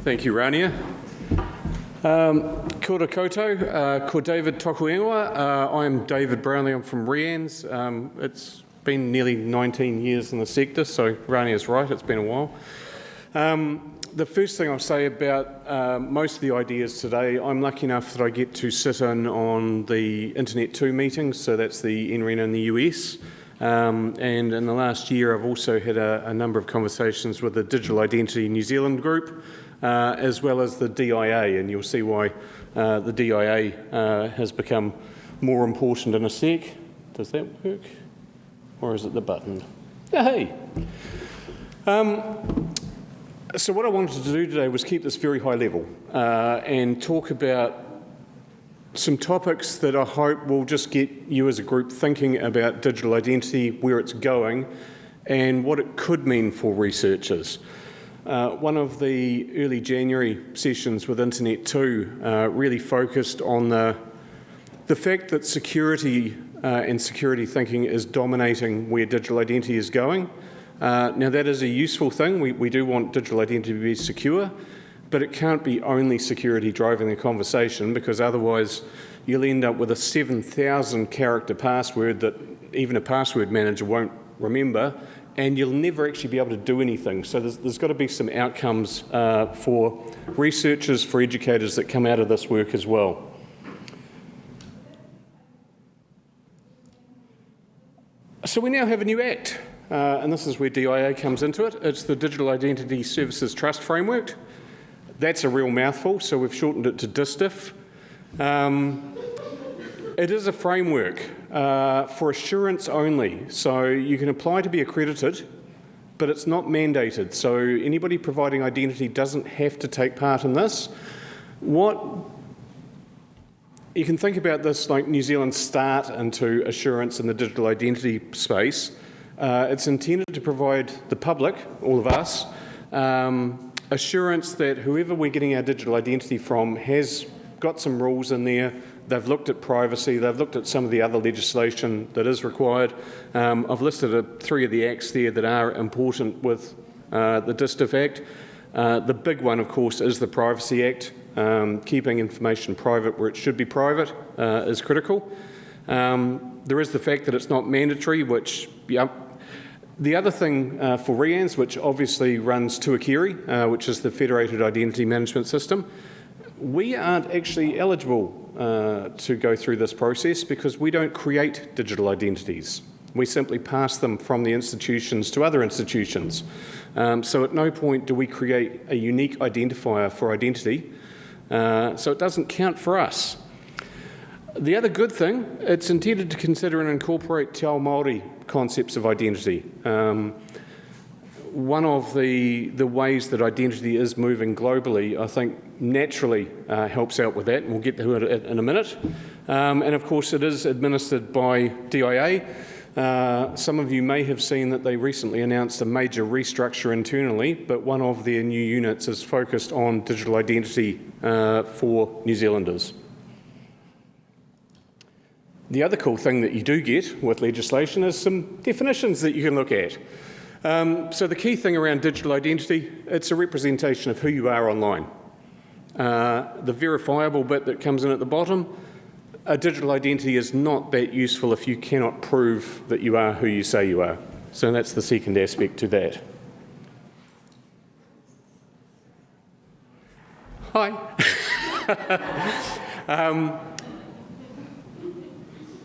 Thank you, Rania. Kia ora koutou, ko David toku ingoa. I'm David Brownlie, I'm from REANNZ. It's been nearly 19 years in the sector, so Rania's right, it's been a while. The first thing I'll say about most of the ideas today, I'm lucky enough that I get to sit in on the Internet 2 meetings, so that's the NREN in the US. And in the last year, I've also had a number of conversations with the Digital Identity New Zealand group, as well as the DIA, and you'll see why the DIA has become more important in a sec. Does that work? Or is it the button? Yeah, hey! So what I wanted to do today was keep this very high level and talk about some topics that I hope will just get you as a group thinking about digital identity, where it's going, and what it could mean for researchers. One of the early January sessions with Internet 2 really focused on the fact that security and security thinking is dominating where digital identity is going. Now that is a useful thing. We do want digital identity to be secure, but it can't be only security driving the conversation, because otherwise you'll end up with a 7,000 character password that even a password manager won't remember, and you'll never actually be able to do anything. So there's got to be some outcomes for researchers, for educators that come out of this work as well. So we now have a new Act, and this is where DIA comes into it. It's the Digital Identity Services Trust Framework. That's a real mouthful, so we've shortened it to DISTIF. It is a framework for assurance only, so you can apply to be accredited, but it's not mandated, so anybody providing identity doesn't have to take part in this. You can think about this like New Zealand's start into assurance in the digital identity space. It's intended to provide the public, all of us, assurance that whoever we're getting our digital identity from has got some rules in there. They've looked at privacy, they've looked at some of the other legislation that is required. I've listed 3 of the acts there that are important with the DISTIF Act. The big one, of course, is the Privacy Act. Keeping information private where it should be private is critical. There is the fact that it's not mandatory, which, the other thing for REANNZ, which obviously runs Tuakiri, which is the Federated Identity Management System, we aren't actually eligible to go through this process because we don't create digital identities. We simply pass them from the institutions to other institutions. So at no point do we create a unique identifier for identity, so it doesn't count for us. The other good thing, it's intended to consider and incorporate Te Ao Māori concepts of identity. One of the ways that identity is moving globally, I think, naturally helps out with that, and we'll get to it in a minute. And of course, it is administered by DIA. Some of you may have seen that they recently announced a major restructure internally, but one of their new units is focused on digital identity for New Zealanders. The other cool thing that you do get with legislation is some definitions that you can look at. So the key thing around digital identity, it's a representation of who you are online. The verifiable bit that comes in at the bottom, a digital identity is not that useful if you cannot prove that you are who you say you are. So that's the second aspect to that. Hi.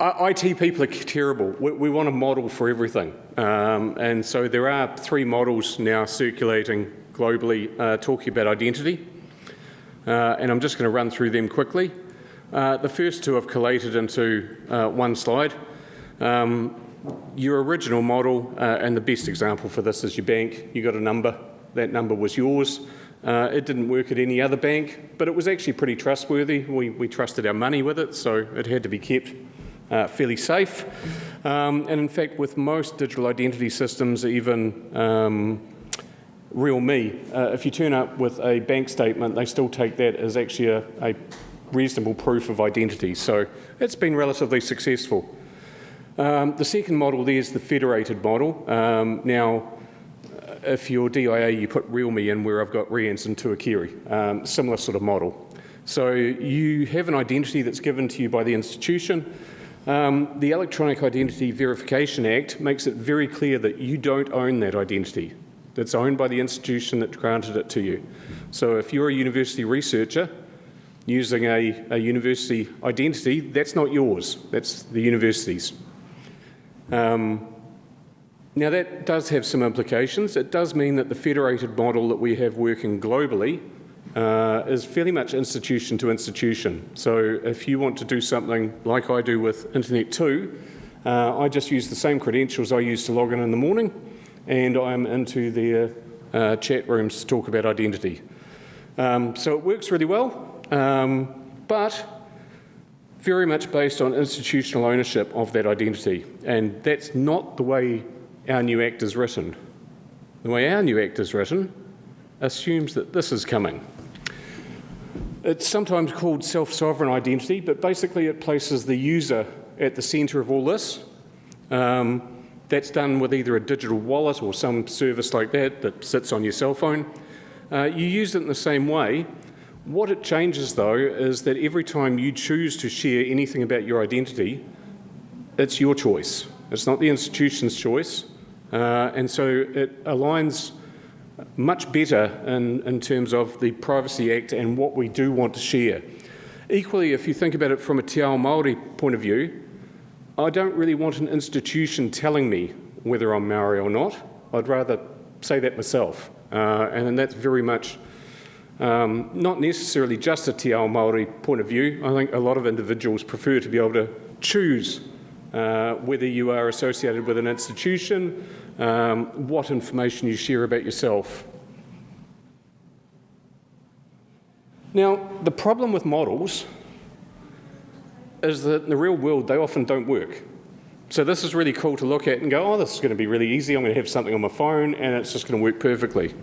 IT people are terrible. We want a model for everything. And so there are 3 models now circulating globally talking about identity. And I'm just going to run through them quickly. The first 2 I've collated into one slide. Your original model, and the best example for this is your bank. You got a number. That number was yours. It didn't work at any other bank, but it was actually pretty trustworthy. We trusted our money with it, so it had to be kept fairly safe. And in fact, with most digital identity systems, even RealMe, if you turn up with a bank statement, they still take that as actually a reasonable proof of identity. So it's been relatively successful. The second model there is the federated model. Now, if you're DIA, you put REALME in where I've got REANNZ and Tuakiri, similar sort of model. So you have an identity that's given to you by the institution. The Electronic Identity Verification Act makes it very clear that you don't own that identity. It's owned by the institution that granted it to you. So if you're a university researcher using a university identity, that's not yours, that's the university's. Now that does have some implications. It does mean that the federated model that we have working globally is fairly much institution to institution. So if you want to do something like I do with Internet 2, I just use the same credentials I use to log in the morning, and I'm into their chat rooms to talk about identity. So it works really well, but very much based on institutional ownership of that identity. And that's not the way our new Act is written. The way our new Act is written assumes that this is coming. It's sometimes called self-sovereign identity, but basically it places the user at the centre of all this. That's done with either a digital wallet or some service like that that sits on your cell phone. You use it in the same way. What it changes, though, is that every time you choose to share anything about your identity, it's your choice. It's not the institution's choice. And so it aligns much better in terms of the Privacy Act and what we do want to share. Equally, if you think about it from a Te Ao Māori point of view, I don't really want an institution telling me whether I'm Maori or not. I'd rather say that myself. And that's very much not necessarily just a Te Ao Māori point of view. I think a lot of individuals prefer to be able to choose whether you are associated with an institution, what information you share about yourself. Now, the problem with models is that in the real world, they often don't work. So this is really cool to look at and go, oh, this is going to be really easy. I'm going to have something on my phone and it's just going to work perfectly.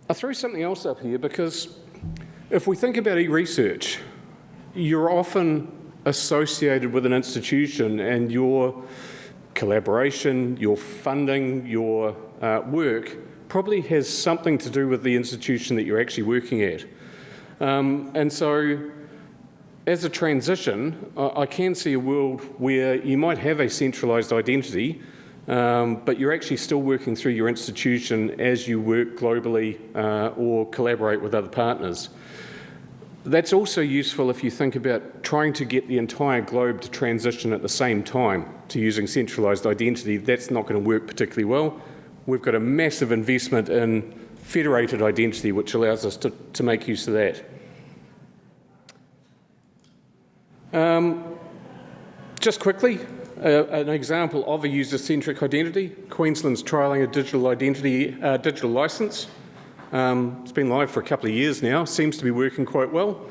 I threw something else up here because if we think about eResearch, you're often associated with an institution and your collaboration, your funding, your work probably has something to do with the institution that you're actually working at. And so as a transition, I can see a world where you might have a centralised identity, but you're actually still working through your institution as you work globally or collaborate with other partners. That's also useful if you think about trying to get the entire globe to transition at the same time to using centralised identity. That's not going to work particularly well. We've got a massive investment in federated identity, which allows us to make use of that. Just quickly, an example of a user-centric identity. Queensland's trialling a digital identity, digital licence. It's been live for a couple of years now, seems to be working quite well.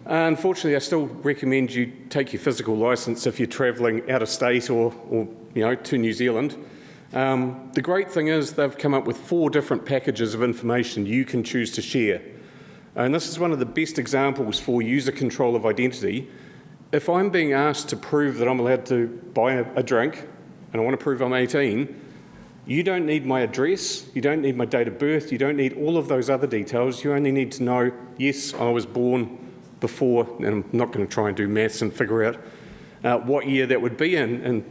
Unfortunately, I still recommend you take your physical licence if you're travelling out of state or to New Zealand. The great thing is they've come up with 4 different packages of information you can choose to share. And this is one of the best examples for user control of identity. If I'm being asked to prove that I'm allowed to buy a drink, and I want to prove I'm 18, you don't need my address, you don't need my date of birth, you don't need all of those other details. You only need to know, yes, I was born before, and I'm not going to try and do maths and figure out what year that would be in. And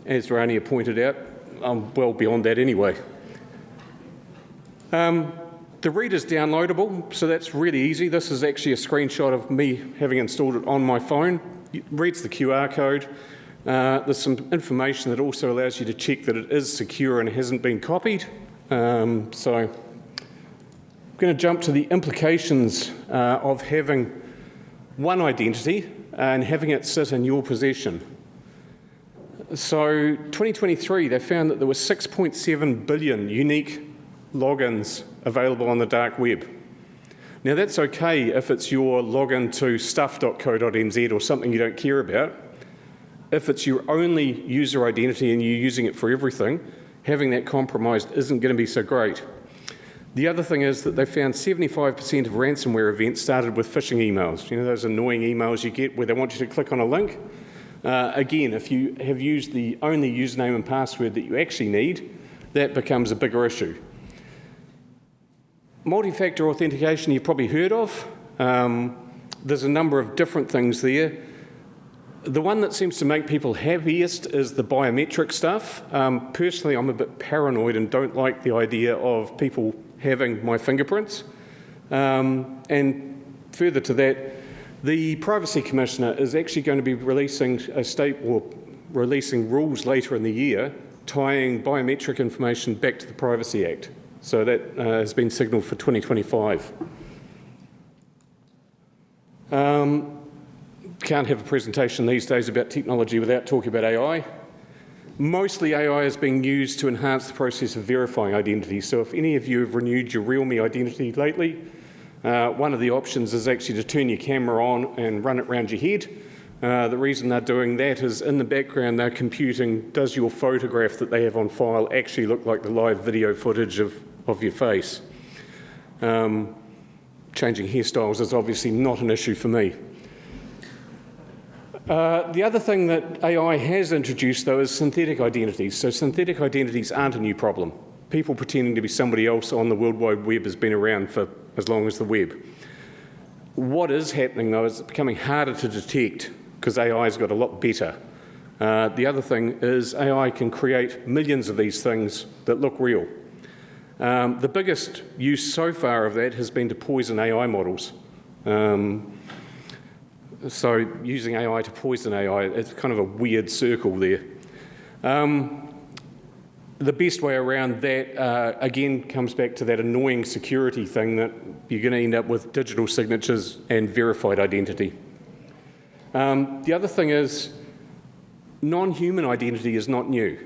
as Rania pointed out, I'm well beyond that anyway. The read is downloadable, so that's really easy. This is actually a screenshot of me having installed it on my phone. It reads the QR code. There's some information that also allows you to check that it is secure and hasn't been copied. So I'm going to jump to the implications of having one identity and having it sit in your possession. So 2023, they found that there were 6.7 billion unique logins available on the dark web. Now that's okay if it's your login to stuff.co.nz or something you don't care about. If it's your only user identity and you're using it for everything, having that compromised isn't going to be so great. The other thing is that they found 75% of ransomware events started with phishing emails. You know, those annoying emails you get where they want you to click on a link. Again, if you have used the only username and password that you actually need, that becomes a bigger issue. Multi-factor authentication you've probably heard of. There's a number of different things there. The one that seems to make people happiest is the biometric stuff. Personally, I'm a bit paranoid and don't like the idea of people having my fingerprints. And further to that, the Privacy Commissioner is actually going to be releasing releasing rules later in the year tying biometric information back to the Privacy Act. So that has been signalled for 2025. Can't have a presentation these days about technology without talking about AI. Mostly AI is being used to enhance the process of verifying identity. So if any of you have renewed your RealMe identity lately, one of the options is actually to turn your camera on and run it around your head. The reason they're doing that is in the background they're computing, does your photograph that they have on file actually look like the live video footage of your face? Changing hairstyles is obviously not an issue for me. The other thing that AI has introduced, though, is synthetic identities. So synthetic identities aren't a new problem. People pretending to be somebody else on the World Wide Web has been around for as long as the web. What is happening, though, is it's becoming harder to detect because AI has got a lot better. The other thing is AI can create millions of these things that look real. The biggest use so far of that has been to poison AI models. So using AI to poison AI, it's kind of a weird circle there. The best way around that, again, comes back to that annoying security thing that you're going to end up with digital signatures and verified identity. The other thing is non-human identity is not new.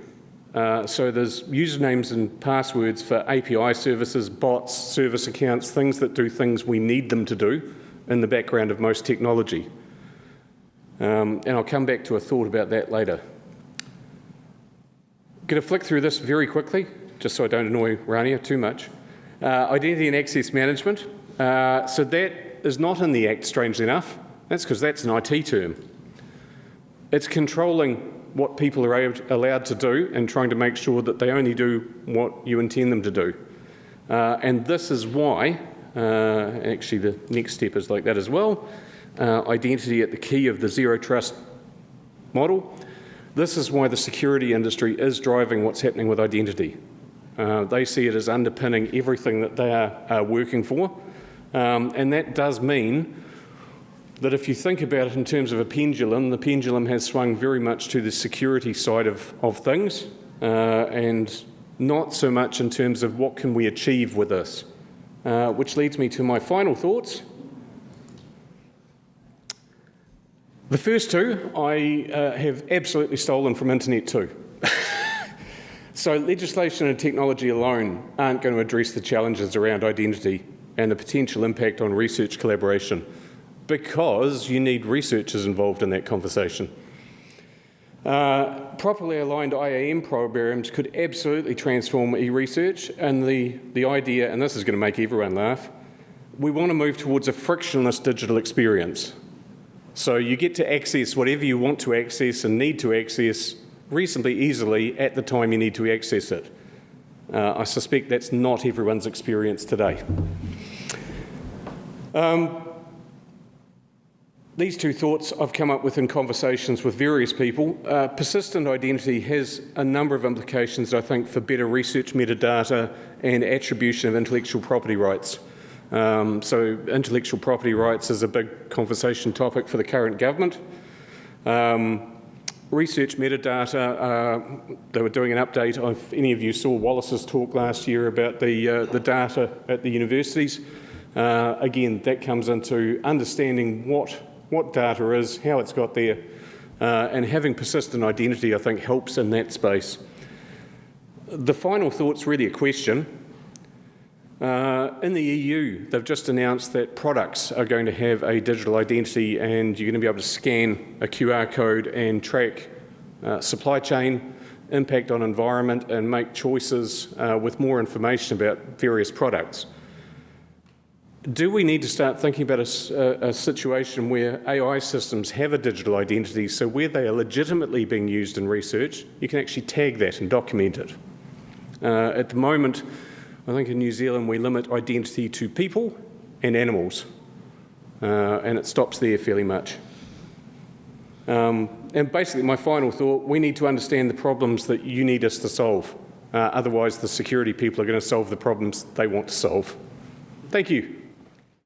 So there's usernames and passwords for API services, bots, service accounts, things that do things we need them to do in the background of most technology. And I'll come back to a thought about that later. Going to flick through this very quickly, just so I don't annoy Rania too much. Identity and access management. So that is not in the Act, strangely enough. That's because that's an IT term. It's controlling what people are allowed to do and trying to make sure that they only do what you intend them to do. And this is why, actually the next step is like that as well, identity at the key of the zero trust model. This is why the security industry is driving what's happening with identity. They see it as underpinning everything that they are working for. And that does mean that if you think about it in terms of a pendulum, the pendulum has swung very much to the security side of things, and not so much in terms of what can we achieve with this. Which leads me to my final thoughts. The first two I have absolutely stolen from Internet 2. So legislation and technology alone aren't going to address the challenges around identity and the potential impact on research collaboration, because you need researchers involved in that conversation. Properly aligned IAM programs could absolutely transform eResearch, and the idea, and this is going to make everyone laugh, we want to move towards a frictionless digital experience. So you get to access whatever you want to access and need to access reasonably easily at the time you need to access it. I suspect that's not everyone's experience today. These two thoughts I've come up with in conversations with various people. Persistent identity has a number of implications, I think, for better research metadata and attribution of intellectual property rights. So intellectual property rights is a big conversation topic for the current government. Research metadata, they were doing an update. If any of you saw Wallace's talk last year about the data at the universities, again, that comes into understanding what data is, how it's got there, and having persistent identity, I think, helps in that space. The final thought's really a question. In the EU, they've just announced that products are going to have a digital identity, and you're going to be able to scan a QR code and track supply chain, impact on environment, and make choices with more information about various products. Do we need to start thinking about a situation where AI systems have a digital identity, so where they are legitimately being used in research, you can actually tag that and document it? At the moment, I think in New Zealand we limit identity to people and animals, and it stops there fairly much. And basically my final thought, we need to understand the problems that you need us to solve. Otherwise the security people are going to solve the problems they want to solve. Thank you.